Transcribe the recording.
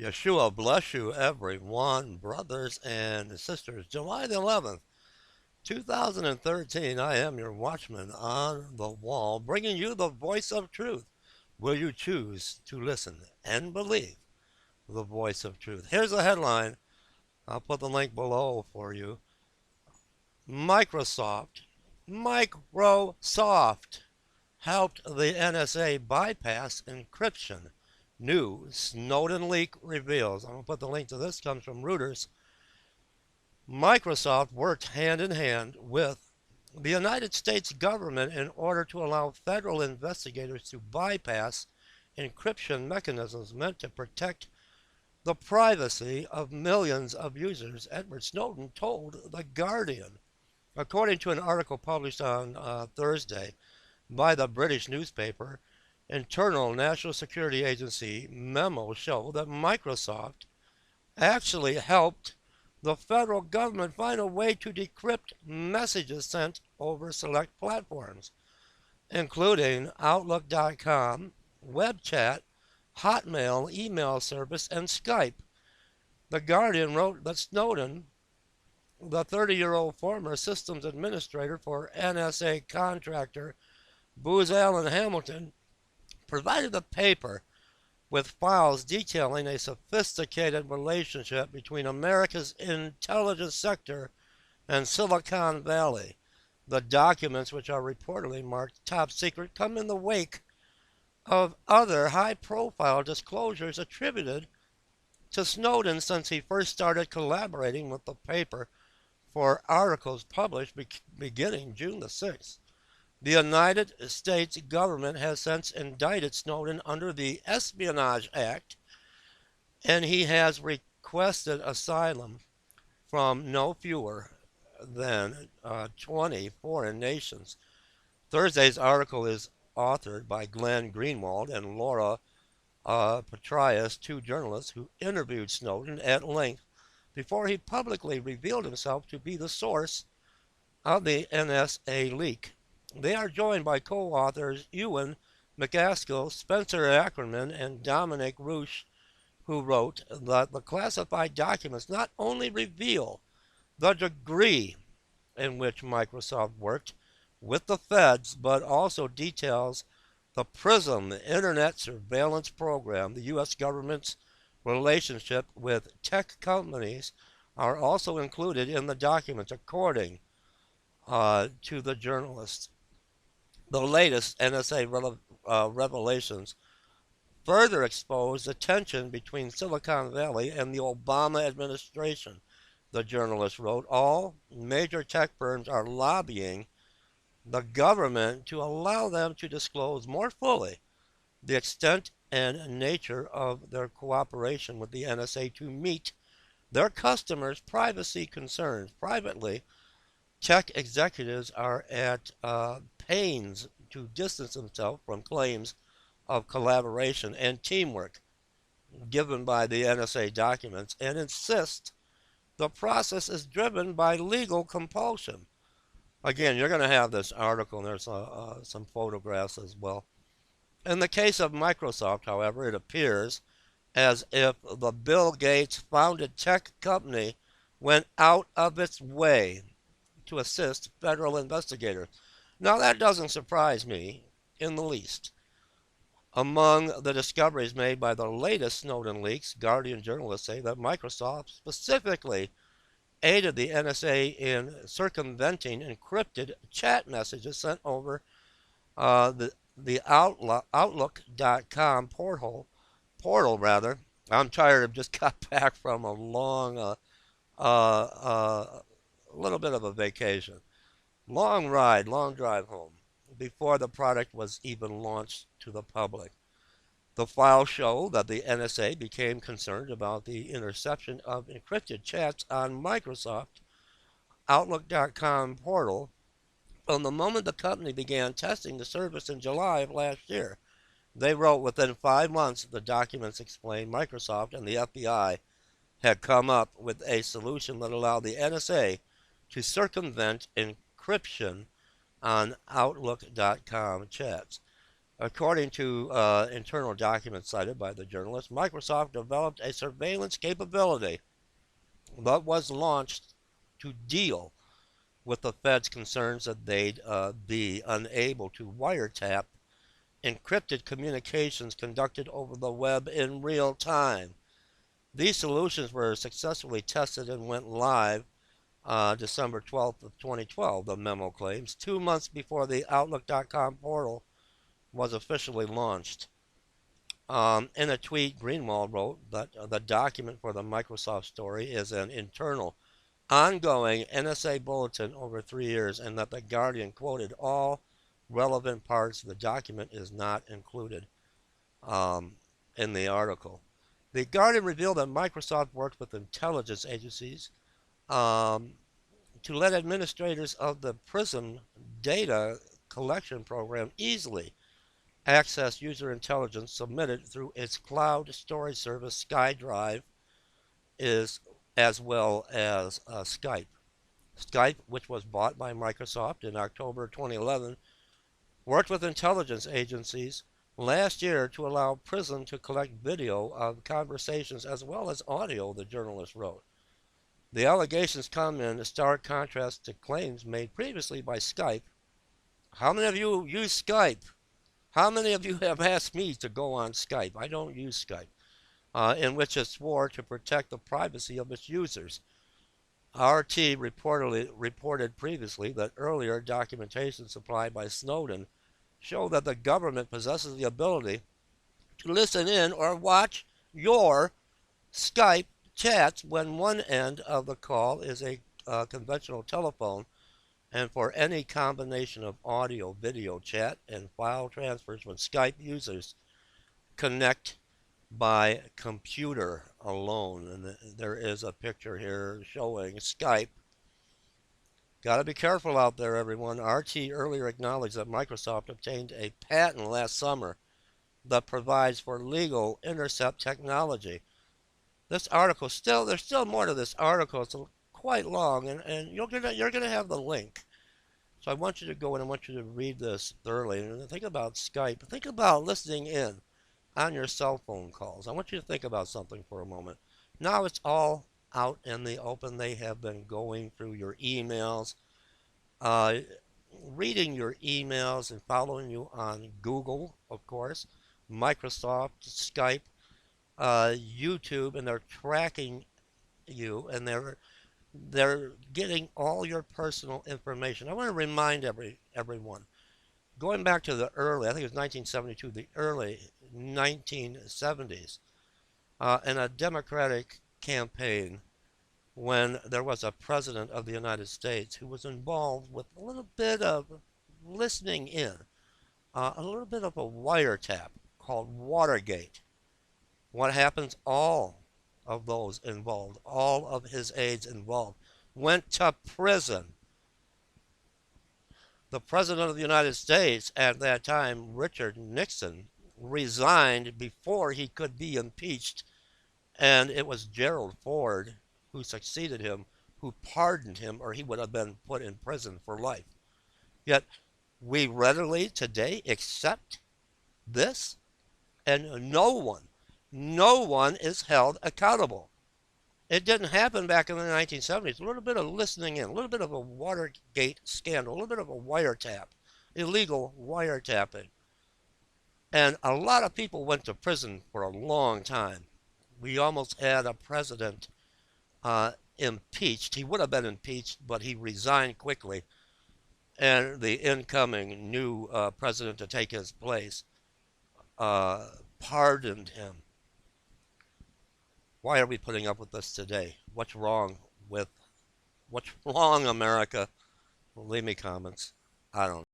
Yeshua bless you, everyone, brothers and sisters. July the 11th, 2013. I am your watchman on the wall, bringing you the voice of truth. Will you choose to listen and believe the voice of truth? Here's a headline. I'll put the link below for you. Microsoft helped the NSA bypass encryption. New Snowden leak reveals. I'm going to put the link to this. Comes from Reuters. Microsoft worked hand in hand with the United States government in order to allow federal investigators to bypass encryption mechanisms meant to protect the privacy of millions of users, Edward Snowden told The Guardian. According to an article published on Thursday by the British newspaper, internal National Security Agency memos show that Microsoft actually helped the federal government find a way to decrypt messages sent over select platforms, including Outlook.com, web chat, Hotmail email service, and Skype. The Guardian wrote that Snowden, the 30-year-old former systems administrator for NSA contractor Booz Allen Hamilton, provided the paper with files detailing a sophisticated relationship between America's intelligence sector and Silicon Valley. The documents, which are reportedly marked top secret, come in the wake of other high-profile disclosures attributed to Snowden since he first started collaborating with the paper for articles published beginning June the 6th. The United States government has since indicted Snowden under the Espionage Act, and he has requested asylum from no fewer than 20 foreign nations. Thursday's article is authored by Glenn Greenwald and Laura Petraeus, two journalists who interviewed Snowden at length before he publicly revealed himself to be the source of the NSA leak. They are joined by co-authors Ewan McAskill, Spencer Ackerman, and Dominic Roosh, who wrote that the classified documents not only reveal the degree in which Microsoft worked with the feds, but also details the Prism Internet Surveillance Program. The U.S. government's relationship with tech companies are also included in the documents, according to the journalists. The latest NSA revelations further expose the tension between Silicon Valley and the Obama administration. The journalist wrote, all major tech firms are lobbying the government to allow them to disclose more fully the extent and nature of their cooperation with the NSA to meet their customers' privacy concerns. Privately, tech executives are at pains to distance themselves from claims of collaboration and teamwork given by the NSA documents and insist the process is driven by legal compulsion. Again, you're going to have this article, and there's some photographs as well. In the case of Microsoft, however, it appears as if the Bill Gates founded tech company went out of its way to assist federal investigators. Now, that doesn't surprise me in the least. Among the discoveries made by the latest Snowden leaks, Guardian journalists say that Microsoft specifically aided the NSA in circumventing encrypted chat messages sent over the Outlook.com portal. I'm tired. I've just got back from a long, little bit of a vacation. Long ride, long drive home before the product was even launched to the public. The files show that the NSA became concerned about the interception of encrypted chats on Microsoft Outlook.com portal from the moment the company began testing the service in July of last year. They wrote within 5 months, the documents explained Microsoft and the FBI had come up with a solution that allowed the NSA to circumvent encryption on Outlook.com chats. According to internal documents cited by the journalist, Microsoft developed a surveillance capability that was launched to deal with the Fed's concerns that they'd be unable to wiretap encrypted communications conducted over the web in real time. These solutions were successfully tested and went live December 12th of 2012, the memo claims, 2 months before the Outlook.com portal was officially launched. In a tweet, Greenwald wrote that the document for the Microsoft story is an internal, ongoing NSA bulletin over 3 years, and that the Guardian quoted all relevant parts of the document is not included in the article. The Guardian revealed that Microsoft worked with intelligence agencies to let administrators of the Prism data collection program easily access user intelligence submitted through its cloud storage service SkyDrive, as well as Skype. Skype, which was bought by Microsoft in October 2011, worked with intelligence agencies last year to allow Prism to collect video of conversations as well as audio, the journalist wrote. The allegations come in stark contrast to claims made previously by Skype. How many of you use Skype? How many of you have asked me to go on Skype? I don't use Skype, in which it swore to protect the privacy of its users. RT reported previously that earlier documentation supplied by Snowden showed that the government possesses the ability to listen in or watch your Skype chats when one end of the call is a conventional telephone, and for any combination of audio, video, chat, and file transfers when Skype users connect by computer alone. And there is a picture here showing Skype. Got to be careful out there, everyone. RT earlier acknowledged that Microsoft obtained a patent last summer that provides for legal intercept technology. This article there's still more to this article. It's quite long, and you're gonna have the link. So I want you to go in. I want you to read this thoroughly and think about Skype. Think about listening in on your cell phone calls. I want you to think about something for a moment. Now it's all out in the open. They have been going through your emails, reading your emails, and following you on Google, of course, Microsoft, Skype, YouTube, and they're tracking you, and they're getting all your personal information. I want to remind everyone, going back to the early, I think it was 1972, the early 1970s, in a Democratic campaign, when there was a president of the United States who was involved with a little bit of listening in, a little bit of a wiretap called Watergate. What happens? All of those involved, all of his aides involved, went to prison. The President of the United States at that time, Richard Nixon, resigned before he could be impeached, and it was Gerald Ford who succeeded him, who pardoned him, or he would have been put in prison for life. Yet we readily today accept this, and no one is held accountable. It didn't happen back in the 1970s. A little bit of listening in, a little bit of a Watergate scandal, a little bit of a wiretap, illegal wiretapping. And a lot of people went to prison for a long time. We almost had a president impeached. He would have been impeached, but he resigned quickly. And the incoming new president to take his place pardoned him. Why are we putting up with this today? What's wrong, America? Leave me comments. I don't know.